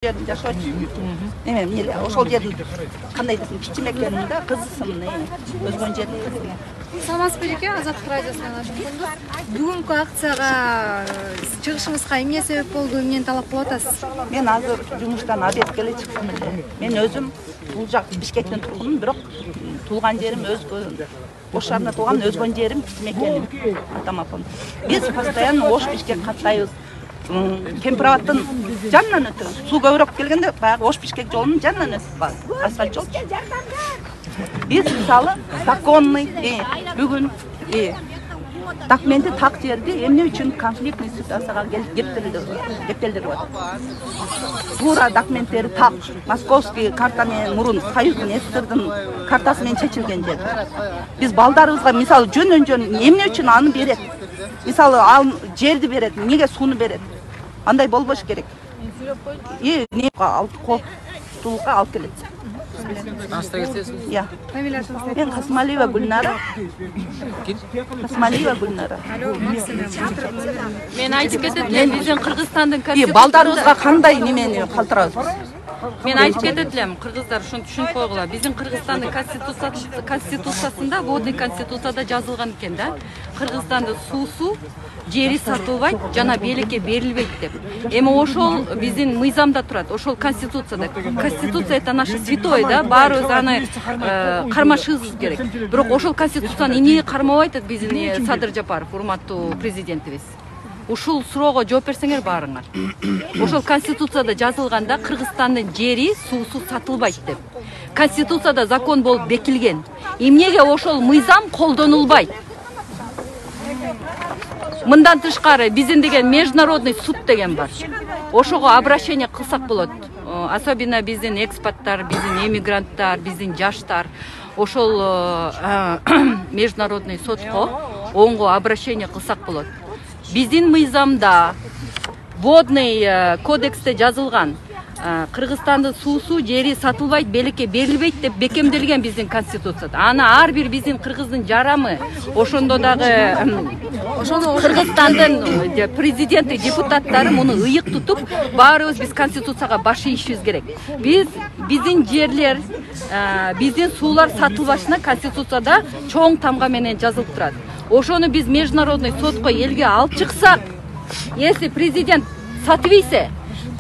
жерде жашоочу эме эмне ошол жердин кандай десем кичим экенин да кызысым өзгөн жерде. Саламатсыз белеке, Азаттык радиосунан ашкындыр. Бүгүнкү акцияга чыгышыңызга эмне себеп болду, эмнени талап кылып атасыз? Мен азыр жумуштан обед келе чыктым эле. Мен өзүм бул жак Бишкектен тургунмун, бирок туулган жерим өзгө Ош шаарында туулган, өзгөн жерим кичим экеним. Атам апам. Биз постоянно Ош Бишкек каттайбыз. Кемпирабадтын жанынан өтөбүз. Суу көбүрөөк келгенде баягы Ош Бишкек жолунун жанынан өтүп асфальт жол. Биз мисалы законный бүгүн документи так жерде эмне үчүн конфликтный ситуацияга кептелдирип атат. Туура документтери так, московский карта менен мурун Союздун СССРдин картасы менен чечилген жер. Биз балдарыбызга мисалы жөн эмне үчүн аны берет? Мисалы ал жерди берет, эмнеге сууну берет? Андай болбош керек. Не коопсуздукка алып келет. Я. Мен Касымалиева Гүлнара. Касымалиева Гүлнара. Мен айтып кетет элем, биздин Кыргызстандын конституциясы. Балдарыбызга кандай немени калтырабыз? Мен айтып кетет элем, кыргыздар ушуну түшүнүп койгула. Биздин Кыргызстандын конституциясында, водный конституцияда жазылган экен да. Кыргызстандын суусу жери сатылбайт, жана бийликке берилбейт деп. Эми ошол биздин мыйзамда турат, ошол конституцияда. Конституция это наше святое, да, баарыбыз аны кармашыбыз керек. Бирок ошол конституцияны эмнеге кармабайт атат биздин Садыр Жапаров, урматтуу президентибиз? Ушул суроого жооп берсеңер баарыңар. Ошол конституцияда жазылганда Кыргызстандын жери, суусу сатылбайт деп. Конституцияда закон болуп бекилген. Эмнеге ошол мыйзам колдонулбайт? Мындан тышкары биздин деген международный суд деген бар. Ошого обращение кылсак болот. Особенно биздин экспаттар, биздин эмигранттар, биздин жаштар ошол международный сотко оңго обращение кылсак болот. Биздин мыйзамда водный кодексте жазылган Кыргызстандын суусу жери сатылбайт, бийликке берилбейт деп бекемделген биздин конституцияда. Аны ар бир биздин кыргыздын жарамы, ошондо дагы Кыргызстандын президенти, депутаттары муну ыйык тутуп, баарыбыз биз конституцияга баш ийишибиз керек. Биздин жерлер, биздин суулар сатылбашына конституцияда чоң тамга менен жазылып турат. Ошону биз международный сотко элге алып чыксак, если президент сатыбийсе,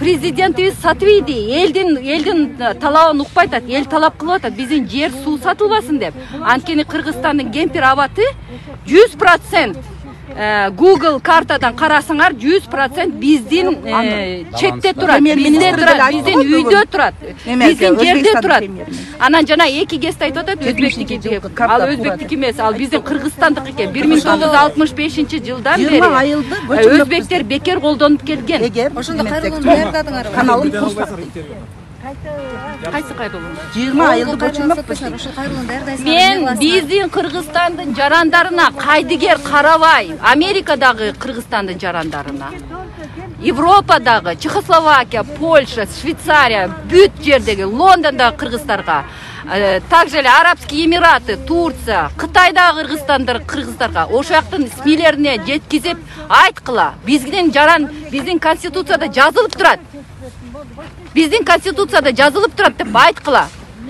президентибиз сатыбейди, элдин талабын укпай атат, эл талап кылып атат, биздин жер суу сатылбасын деп. Анткени Кыргызстандын Кемпирабады 100% Google картадан карасаңар 100% биздин четте турат, биздин үйдө турат, биздин жерде турат. Анан жана эки кесте айтып атат өзбектики деп. Ал өзбектики эмес, ал биздин Кыргызстандык экен. 1965-жылдан бери өзбектер бекер колдонуп келген. Ошондо кайрылууну даярдадыңар. Каналым курсак. Кайсы кайрылуу? 20 айылды көчүрмөк. Мен биздин Кыргызстандын жарандарына кайдыгер карабай, Америкадагы Кыргызстандын жарандарына, Европадагы, Чехословакия, Польша, Швейцария, бүт жердеги, Лондондагы кыргыздарга, также эле Арабские Эмираты, Турция, Кытайдагы кыргыздарга ошол жактын СМИлерине жеткизип айткыла. Биздин жаран биздин конституцияда жазылып турат. Биздин конституцияда жазылып турат деп айткыла.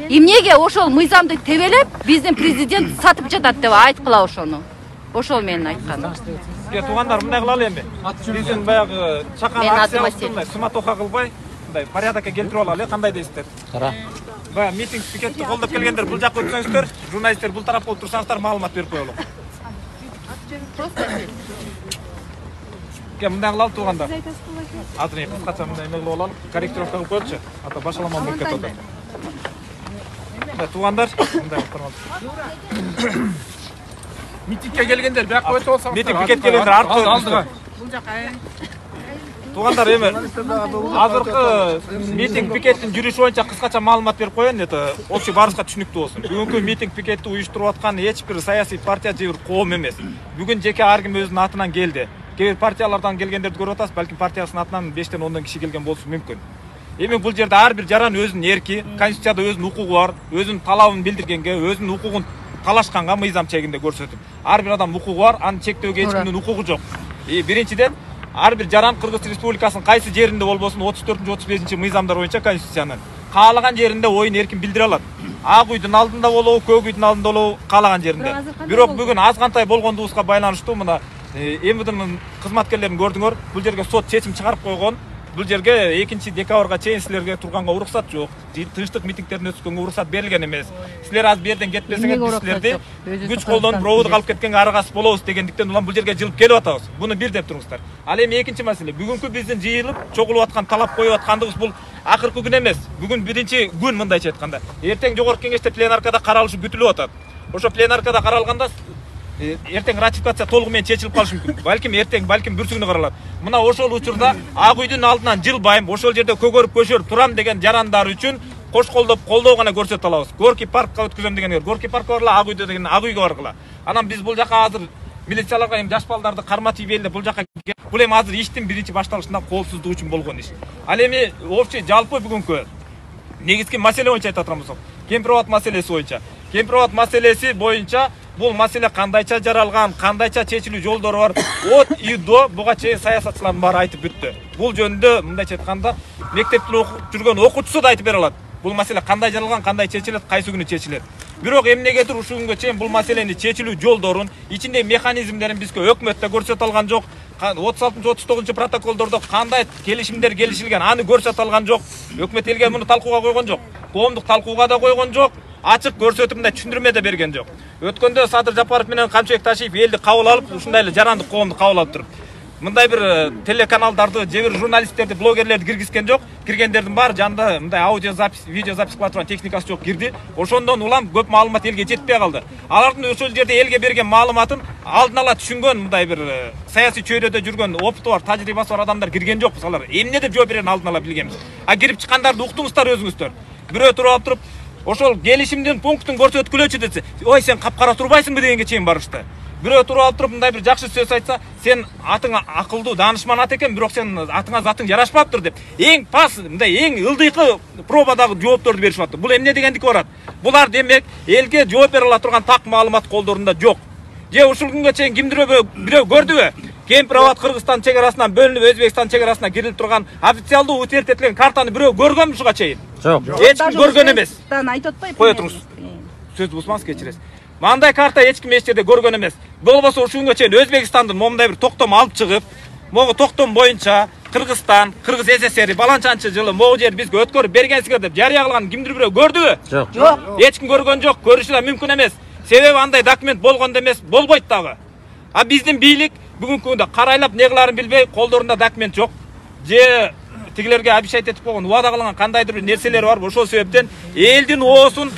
Эмнеге ошол мыйзамды тебелеп, биздин президент сатып жатат деп айткыла ошону. Ошол менин айтканым. Туугандар, мындай кылалы эми. Биздин баягы чакан акциябызды суматоха кылбай, мындай порядокко келтирип алалы, кандай дейсиздер? Туура. Баягы митинг пикетти колдоп келгендер бул жакка өтсөңүздөр, журналисттер бул тарап болуп турсаңыздар, маалымат берип коелу. Мындай кылалы туугандар. Азыр кыскача мындай эме кылып алалы, корректировка кылып коелучу. Ата башаламан болуп кетип атат. Туугандар, мындай кылып туралы. Митингге келгендер бияққа өтіп алсаңыздар. Митинг пикет келгендер артқа алдыға. Туугандар, эми азыркы митинг пикеттин жүрүшү боюнча кыскача маалымат берип коеюн, общий баарыбызга түшүнүктүү болсун. Бүгүнкү митинг пикетти уюштуруп аткан эч бир саясий партия же бир коом эмес. Бүгүн жеке ар ким өзүнүн атынан келди. Кээ бир партиялардан келгендерди көрүп атасыз, балким партиясынын атынан 5-тен 10 киши келген болушу мүмкүн. Эми бул жерде ар бир жаран өзүнүн эрки, конституцияда өзүнүн укугу бар, өзүнүн талабын билдиргенге, өзүнүн укугун талашканга мыйзам чегинде көрсөтүп. Ар бир адам укугу бар, аны чектөөгө эч кимдин укугу жок. Биринчиден ар бир жаран Кыргыз Республикасынын кайсы жеринде болбосун 34-35 мыйзамдар боюнча конституциянын каалаган жеринде оюн эркин билдире алат. Ак үйдүн алдында болобу, көк үйдүн алдында болобу, каалаган жеринде. Бирок бүгүн азгандай болгондугубузга байланыштуу мына МВДнын кызматкерлерин көрдүңөр, бул жерге сот чечим чыгарып койгон. Бул жерге 2-декабрга чейин силерге турганга уруксат жок. Тынчтык митингдерин өткөнгө уруксат берилген эмес. Силер аз берден кетпесеңер, биз силерди күч колдонуп роодук алып кеткенге аргасыз болобуз дегендиктен улам бул жерге жылып келип атабыз. Буну бир деп туруңуздар. Ал эми экинчи маселе, бүгүнкү биздин жыйылып, чогулуп аткан талап коюп аткандыгыбыз бул акыркы күн эмес. Бүгүн биринчи күн мындайча айтканда. Эртең жогорку кеңеште пленаркада каралышы күтүлүп атат. Ошо пленаркада каралганда эртең ратификация толугу менен чечилип калышы мүмкүн. Балким эртең, балким бүрсүгүнө каралат. Мына ошол учурда Ак үйдүн алдынан жылбайм, ошол жерде көгөрүп көшөрүп турам деген жарандар үчүн кош колдоп колдоо гана көрсөтө алабыз. Горки паркка өткөзөм дегендер, Горки паркка баргыла, Ак үйдө деген Ак үйгө баргыла. Анан биз бул жака азыр милицияларга эми жаш балдарды карматып белдеп бул жака бул эми азыр иштин биринчи башталышында коопсуздук үчүн болгон иш. Ал эми общий жалпы бүгүнкү негизги маселе боюнча айта турам болсок, кемпир абад маселеси боюнча. Кемпир абад маселеси боюнча бул маселе кандайча жаралган, кандайча чечилүү жолдору бар. От и до буга чейин саясатчылардын баары айтып бүттү. Бул жөнүндө мындайча айтканда мектепте окуп жүргөн окуучусу да айтып бере алат. Бул маселе кандай жаралган, кандай чечилет, кайсы күнү чечилет. Бирок эмнегедир ушул күнгө чейин бул маселени чечилүү жолдорун, ичинде механизмдерин бизге өкмөттө көрсөтө алган жок. 36-39 протоколдордо кандай келишимдер келишилген, аны көрсөтө алган жок. Өкмөт элге муну талкууга койгон жок. Коомдук талкууга да койгон жок. Ачык көрсөтүп мындай түшүндүрмө да берген жок. Өткөндө Садыр Жапаров менен Камчыбек Ташиев элди кабыл алып, ушундай эле жарандык коомду кабыл алып туруп, мындай бир телеканалдарды, же бир журналисттерди, блогерлерди киргизген жок. Киргендердин баары жанында мындай аудио запись, видео запись кыла турган техникасы жок кирди. Ошондон улам көп маалымат элге жетпей калды. Алардын ошол жерде элге берген маалыматын алдын ала түшүнгөн мындай бир саясий чөйрөдө жүргөн опыту бар, тажрыйбасы бар адамдар кирген жокпуз. Алар эмне деп жооп берерин алдын ала билгенбиз. А кирип чыккандарды уктуңуздар өзүңүздөр. Бирөө туруп алып туруп ошол келишимдин пунктун көрсөткүлөчү десе, ой сен капкара турбайсыңбы дегенге чейин барышты. Бирөө туруп алып туруп мындай бир жакшы сөз айтса, сен атың акылдуу, даанышман ат экен, бирок сен атыңа затың жарашпаптыр деп. Эң пас, мындай эң ылдыйкы пробадагы жоопторду беришип атты. Бул эмне дегендик барат? Булар демек элге жооп бере ала турган так маалымат колдорунда жок. Же ушул күнгө чейин кимдир бирөө көрдүбү? Кемпир абад Кыргызстан чегарасынан бөлүнүп Өзбекстан чегарасына кирилип турган официалдуу утверждетилген картаны бирөө көргөнбү ушуга чейин? Жок. Эч ким көргөн эмес. Айтып атпайбы? Кое туруңуз. Сөз булсаңыз кечиресиз. Мындай карта эч ким эч жерде көргөн эмес. Болбосо ушул күнгө чейин Өзбекстандын момундай бир токтом алып чыгып, могу токтом боюнча Кыргызстан, Кыргыз СССР баланчанчы жылы могу жер бизге өткөрүп бергенсиңер деп жарыя кылган кимдир бирөө көрдүбү? Жок. Эч ким көргөн жок, көрүшү да мүмкүн эмес. Себеби андай документ болгондо эмес, болбойт дагы. А биздин бийлик бүгүнкү күндө карайлап не кыларын билбей, колдорунда документ жок. Же тигилерге обещать этип койгон, убада кылган кандайдыр бир нерселер бар. Ошол себептен элдин оосун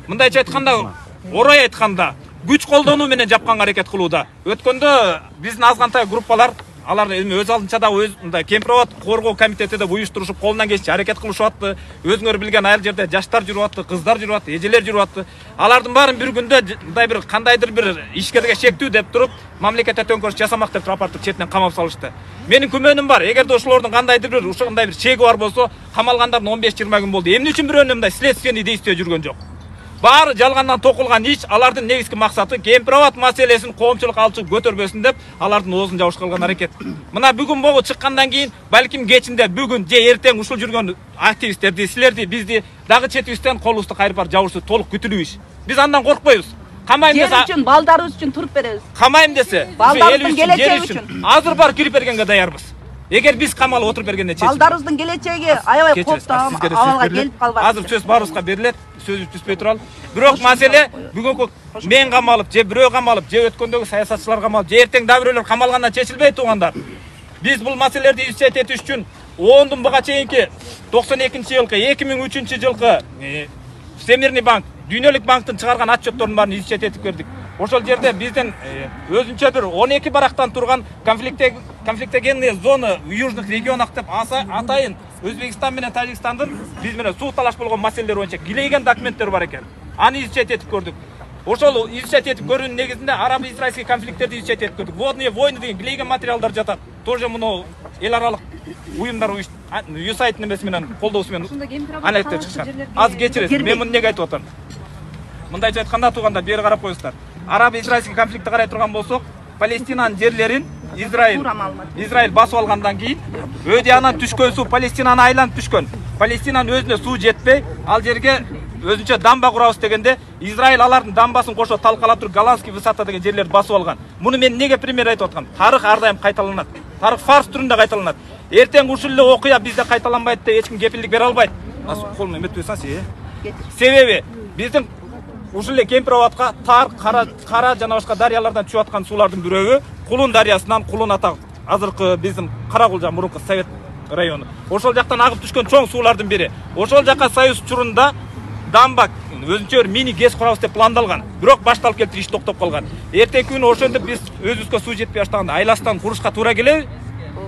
мындайча айтканда, орой айтканда күч колдонуу менен жапканга аракет кылууда. Өткөндө биздин азгантай группалар, алар эми өз алдынча да өз мындай Кемпир абад коргоо комитети деп уюштурушуп, колунан келишинче аракет кылышып атты. Өзүңөр билген айыл жерде жаштар жүрүп атты, кыздар жүрүп атты, эжелер жүрүп атты. Алардын баарын бир күндө мындай бир кандайдыр бир ишкерге шектүү деп туруп, мамлекетте төңкөрүш жасамак деп туруп апартып четинен камап салышты. Менин күмөнүм бар, эгерде ошолордун кандайдыр бир ушундай бир чеги бар болсо, камалгандардын 15-20 күн болду. Эмне үчүн бирөөнү мындай следственный действие жүргөн жок? Баары жалгандан токулган иш, алардын негизги максаты Кемпир абад маселесин коомчулук алчып көтөрбөсүн деп, алардын оозун жабышка кылган аракет. Мына бүгүн могу чыккандан кийин, балким кечинде бүгүн же эртең ушул жүргөн активисттерди, силерди, бизди дагы четибизден колубузду кайрып барып жабышы толук күтүлүү иш. Биз андан коркпойбуз. Камайм десе, жер үчүн, балдарыбыз үчүн туруп беребиз. Камайм десе, балдарыбыздын келечеги үчүн азыр бар кирип бергенге даярбыз. Эгер биз камалып отуруп бергенде чечилет. Балдарыбыздын келечеги аябай коптом абалга келип калбасын. Азыр сөз баарыбызга берилет, сөзү түспөй туралы. Бирок маселе бүгүнкү мен камалып, же бирөө камалып, же өткөндөгү саясатчылар камалып, же эртең да бирөөлөр камалгандан чечилбей туугандар. Биз бул маселелерди изчет этиш үчүн 10-дун буга чейинки 92-жылкы, 2003 жылкы Всемирный банк, Дүйнөлүк банктын чыгарган отчетторунун баарын изчет этип бердик. Ошол жерде бизден өзүнчө бир 12 барактан турган конфликтогенные зоны в южных регионах деп атайын Өзбекстан менен Тажикстандын биз менен суу талаш болгон маселелер боюнча килейген документтер бар экен. Аны изчет этип көрдүк. Ошол изчет этип көрүүнүн негизинде арабо-израильский конфликттерди изчет этип көрдүк. Водные войны деген килейген материалдар жатат. Тоже муну эл аралык уюмдар USAID немеси менен колдоосу менен анализдеп чыккан. Аз кечиресиз, мен муну эмнеге айтып атам? Мындайча айтканда туугандар, бери карап коюңуздар. Арабо-израильский конфликтти карай турган болсок, Палестинанын жерлерин Израиль басып алгандан кийин Өдиянан түшкөн суу Палестинаны айланып түшкөн. Палестинанын өзүнө суу жетпей, ал жерге өзүнчө дамба курабыз дегенде, Израиль алардын дамбасын кошо талкалап туруп Голландский высота деген жерлерди басып алган. Муну мен неге пример айтып аткам? Тарых ар дайым кайталанат. Тарых фарс түрүндө кайталанат. Эртең ушул эле окуя бизде кайталанбайт деп эч ким кепилдик бере албайт. Колуна эметпей саси. Себеби биздин ушул эле Кемпироватка тар кара жана башка дарыялардан түшүп аткан суулардын бирөөбү Кулун дарыясынан, Кулун ата азыркы биздин Каракулжа мурунку Совет району. Ошол жактан агып түшкөн чоң суулардын бири. Ошол жака Союз учурунда дамба өзүнчө бир мини ГЭС курабыз деп пландалган. Бирок башталып келип иш токтоп калган. Эртеңки күнү ошондо биз өзүбүзгө суу жетпей баштаганда айластан курушка туура келеби?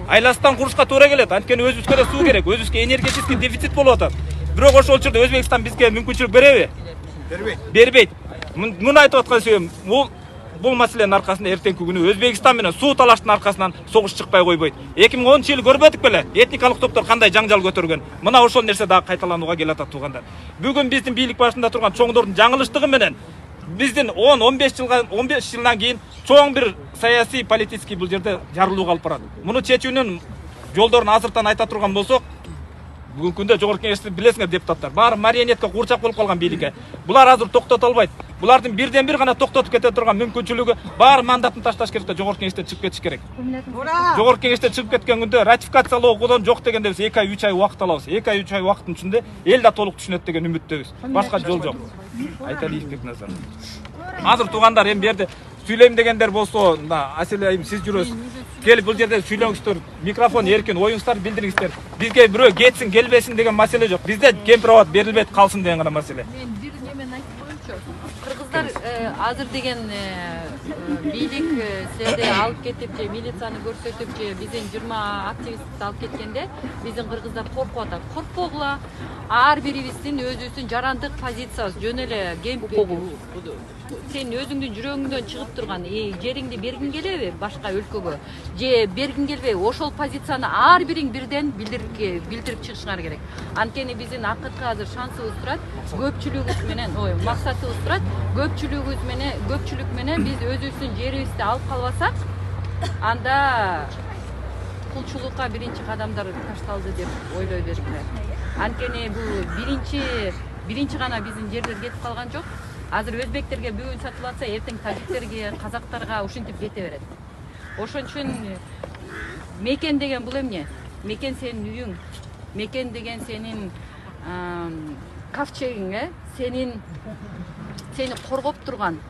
Айластан курушка туура келет. Анткени өзүбүзгө да суу керек, өзүбүзгө энергетический дефицит болуп атат. Бирок ошол учурда Өзбекстан бизге мүмкүнчүлүк береби? Бербейт. Муну айтып аткан себебим бул маселенин аркасында эртеңки күнү Өзбекстан менен суу талаштын аркасынан согуш чыкпай койбойт. 2010-жылы көрбөдүк беле? Этникалык топтор кандай жаңжал көтөргөн. Мына ошол нерсе дагы кайталанууга келип атат туугандар. Бүгүн биздин бийлик башында турган чоңдордун жаңылыштыгы менен биздин 10-15 жылдан кийин чоң бир саясий политический бул жерде жарылуу калып барат. Муну чечүүнүн жолдорун азыртан айта турган болсок, бүгүнкү күндө жогорку кеңеште билесиңер депутаттар, баары марионетка куурчак болуп калган бийликке. Булар азыр токтото албайт. Булардын бирден бир гана токтотуп кете турган мүмкүнчүлүгү баары мандатын ташташ керек да жогорку кеңеште чыгып кетиш керек. Жогорку кеңеште чыгып кеткен күндө ратификациялоодон жок дегенде биз 2 ай 3 ай убакыт алабыз. 2 ай 3 ай убакыттын ичинде эл да толук түшүнөт деген үмүттөбүз. Башка жол жок. Айталиев Бекназар. Азыр туугандар эми берде сүйлөйм дегендер болсо, Аселя айым сиз жүрөсүз. Келип бул жерде сүйлөңүздөр, микрофон эркин, оюңуздар билдириңиздер. Бизге бирөө кетсин, келбесин деген маселе жок. Бизде Кемпироват берилбейт, калсын деген гана маселе. Мен бир немени айтып коеюнчу. Кыргыздар азыр деген бийлик силерди алып кетип же милицияны көрсөтүп же биздин 20 активистти алып кеткенде биздин кыргыздар коркуп атат. Коркпогула. Ар бирибиздин өзүбүздүн жарандык позициябыз жөн эле сен өзүңдүн жүрөгүңдөн чыгып турган жериңди бергиң келеби башка өлкөгө же бергиң келбей, ошол позицияны ар бириң бирден билдирип чыгышыңар керек. Анткени биздин акыркы азыр шансыбыз турат, көпчүлүгүбүз менен, максатыбыз турат, көпчүлүк менен биз өзүбүздүн жерибизди алып калбасак, анда кулчулукка биринчи кадамдар ташталды деп ойлой бериңер. Анткени бул биринчи гана биздин жерлер кетип калган жок. Азыр өзбектерге бүгүн сатылып атса, эртең тажиктерге, казактарга ушинтип кете берет. Ошон үчүн мекен деген бул эмне? Мекен сенин үйүң. Мекен деген сенин кавчегиң, сени коргоп турган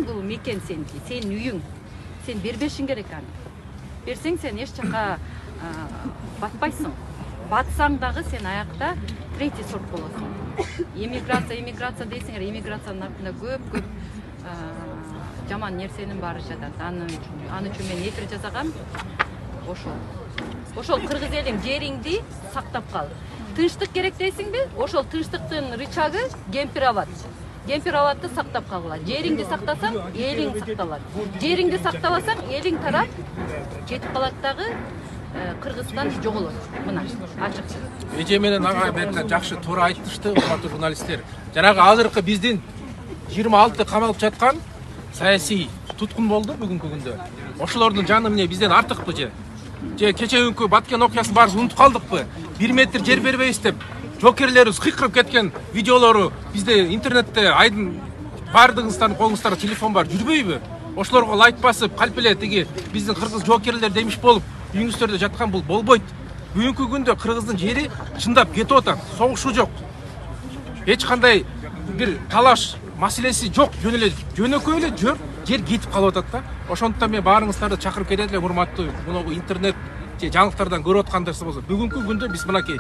бул мекен сеники, сенин үйүң. Сен бербешиң керек аны. Берсең сен эч жака батпайсың. Батсаң дагы сен аякта третий сорт болосуң. Иммиграция дейсиңер, иммиграциянын артында көп жаман нерсенин баары жатат. Аны үчүн мен эфир жасагам. Ошол кыргыз элиң жериңди сактап кал. Тынчтык керек дейсиңби? Ошол тынчтыктын рычагы Кемпироват. Кемпироватты сактап калгыла. Жериңди сактасаң, элиң сакталат. Жериңди сактабасаң, элиң тарап жетип калат дагы Кыргызстан жоголот. Мына ачык. Эже менен ага бетке жакшы туура айтышты, урматтуу журналисттер. Жанагы азыркы биздин 26 камалып жаткан саясий туткун болду бүгүнкү күндө. Ошолордун жаны эмне бизден артыкпы же? Же кечеүнкү Баткен окуясын баарыбыз унутуп калдыкпы? 1 метр жер бербейбиз деп жокерлерибиз кыйкырып кеткен видеолору бизде интернетте айдын баардыгыңыздардын колуңуздарда телефон бар, жүрбөйбү? Ошолорго лайк басып, калпеле тиги биздин кыргыз жокерлер демиш болуп үйүңүздөрдө жаткан бул болбойт. Бүгүнкү күндө кыргыздын жери чындап кетип атат. Согушу жок. Эч кандай бир талаш маселеси жок. Жөнөкөй эле жер кетип калып атат да. Ошондуктан мен баарыңыздарды чакырып кетет элем, урматтуу мунугу интернет же жаңылыктардан көрүп аткандарсы болсо. Бүгүнкү күндө биз мынакей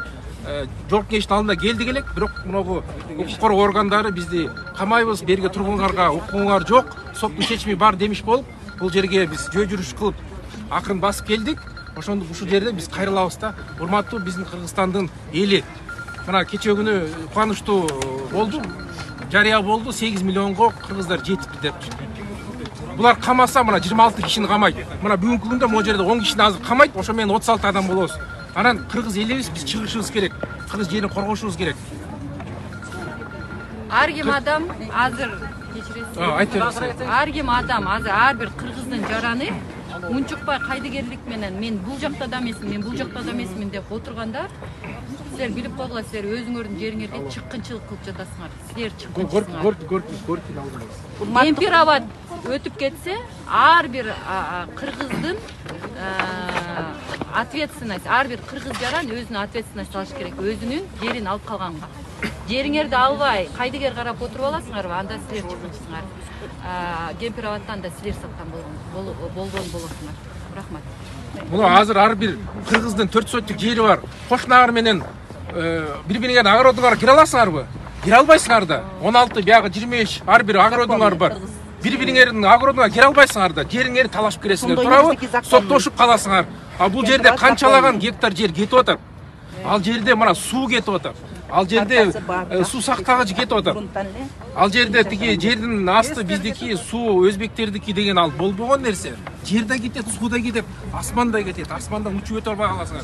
жогорку кеңештин алдына келдик элек, бирок мунугу укук коргоо органдары бизди камайбыз, берге тургундарга укугуңар жок, соттун чечими бар демиш болуп, бул жерге биз жөө жүрүш кылып акырын басып келдик. Ошондо ушул жерде биз кайрылабыз да. Урматтуу биздин Кыргызстандын эли. Мына кече күнү кубанычтуу болду. Жарыя болду, 8 миллионго кыргыздар жетипти деп. Булар камаса мына 26 кишини камайт. Мына бүгүнкү күндө могу жерде 10 кишини азыр камайт. Ошо менен 36 адам болобуз. Анан кыргыз элибиз биз чыгышыбыз керек. Кыргыз жерин коргошубуз керек. Ар ким адам азыр кечиресиз. Айт бериңиз. ар ким адам азыр ар бир кыргыздын жараны унчукпай кайдыгерлик менен мен бул жакта да эмесмин, мен бул жакта да эмесмин деп отургандар, силер билип койгула, силер өзүңөрдүн жериңерге чыккынчылык кылып жатасыңар. Силер чыккынчысыңар. Кемпир-абад өтүп кетсе, ар бир кыргыздын ответственность, ар бир кыргыз жаран өзүнүн ответственность алыш керек, өзүнүн жерин алып калганга. Жериңерди албай, кайдыгер карап отуруп аласыңарбы, анда силер чыккынчысыңар. Кемпир-абадтан да силер саткан болгон болосуңар. Рахмат. Муну азыр ар бир кыргыздын 4 соттук жери бар. Кошунагар менен бири-бириңердин огородуңарга кире аласыңарбы? Кире албайсыңар да. 16, бияга 25 ар бир огородуңар бар. Бири-бириңердин огородуңарга кире албайсыңар да. Жериңерди талашып киресиңер. Туурабы? Соттошуп каласыңар. А бул жерде канчалаган гектар жер кетип атат. Ал жерде мына суу кетип атат. Ал жерде суу сактагыч кетип атат. Ал жерде тиги жердин асты биздики, суу өзбектердики деген ал болбогон нерсе. Жерде кетет, сууда кетет, асманда кетет. Асмандан учуп өтө албай каласыңар.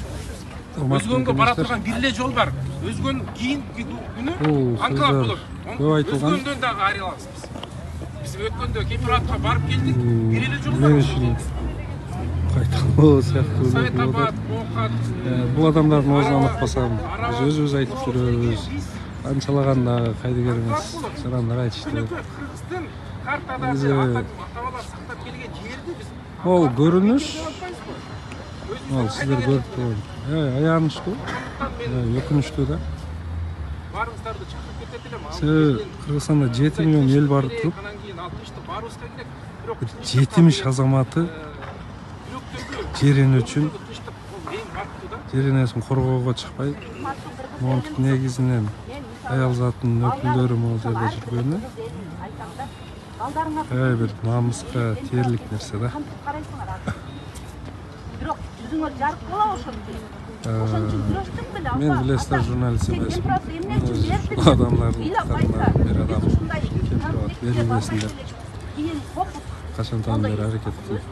Өзгөнгө бара турган бир эле жол бар. Өзгөн кийинки күнү анклав болот. Өзгөндөн дагы айрылабыз биз. Биз өткөндө Кемпир-Абадка барып келдик. Бир эле жол бар. Кайталоо сыяктуу болот. Бул адамдардын өзүн унутпасам, биз өзүбүз айтып жүрөбүз. Канчалаган дагы кайдыгерибиз жарандар айтышты. Ол көрүнүш, ал сиздер көрүп турган. Аянычтуу, өкүнүчтүү да. Себеби Кыргызстанда 7 миллион эл бар туруп, 70 азаматы жерин үчүн жеринесин коргоого чыкпай, монтип негизинен аял затынын өкүлдөрү могул жерде жүргөнү бир намыска тиерлик нерсе да. Бирок жүзүңөр жарык боло ошентип. Мен билесиздер журналист эмесмин. Адамдардын катарына бир адам Кемпир-Абад берилбесин деп качантан бери аракет кылып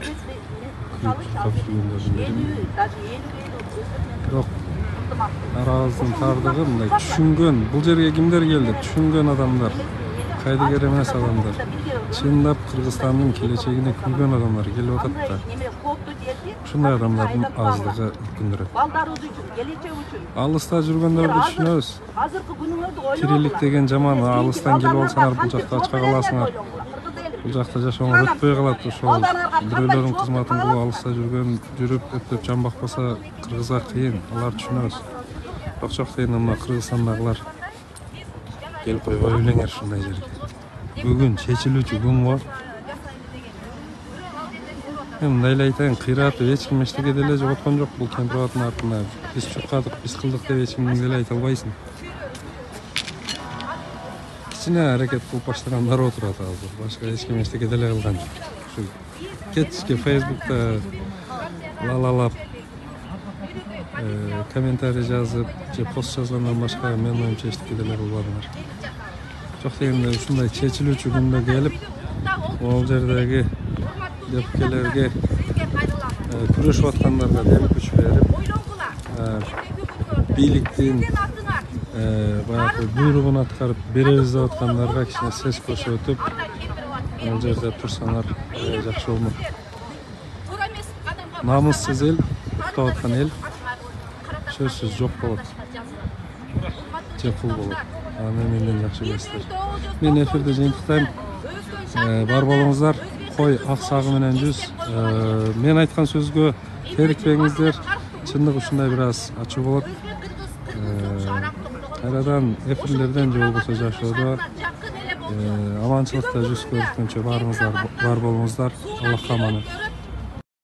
бирок арабыздын тардыгы мындай түшүнгөн, бул жерге кимдер келди? Түшүнгөн адамдар, кайдыгер эмес адамдар, чындап Кыргызстандын келечегине күлгөн адамдар келип атат да. Ушундай адамдардын аздыгы өкүндүрөт. Алыста жүргөндөрдү түшүнөбүз. Тирилик деген жаман, алыстан келип алсаңар бул жакта ачка каласыңар. Бул жакта жашооңор өтпөй калат. Ошол бирөөлөрдүн кызматын кылып алыста жүрүп өптөп жан бакпаса кыргызга кыйын, алар түшүнөбүз. Бирок жок дегенде мына Кыргызстандагылар келип койбой элеңер ушундай жерге. Бүгүн чечилүүчү күн го. Мен мындай эле айтайын, кыйратып эч ким эчтеке деле жоготкон жок бул Кемпир-Абадтын артында. Биз чуркадык, биз кылдык деп эч ким деле айта албайсың. Кичине аракет кылып баштагандар отурат азыр. Башка эч ким эчтеке деле кылган жок. Ушу кетишке Facebook'та лалалап комментарий жазып, же пост жазгандан башка мен оюмча эчтеке деле кылбадыңар. Жок дегенде ушундай чечилүүчү күндө келип, могул жердеги депкелерге күрөшүп аткандарга дем күч берип, бийликтин баягы буйругун аткарып беребиз деп аткандарга кичине сес көрсөтүп, ал жерде турсаңар жакшы болмок. Намыссыз эл, уктап аткан эл сөзсүз жок болот. Же кул болот. Менден жакшы билесиздер. Мен эфирде жыйынтыктайм. Бар болуңуздар. Кой ак сагы менен жүз. Мен айткан сөзгө терикпеңиздер. Чындык ушундай бир аз ачуу болот. Кайрадан эфирлерден же болбосо жашоодо аманчылыкта жүз көрүшкөнчө барыңыздар, бар болуңуздар. Аллахка аманат.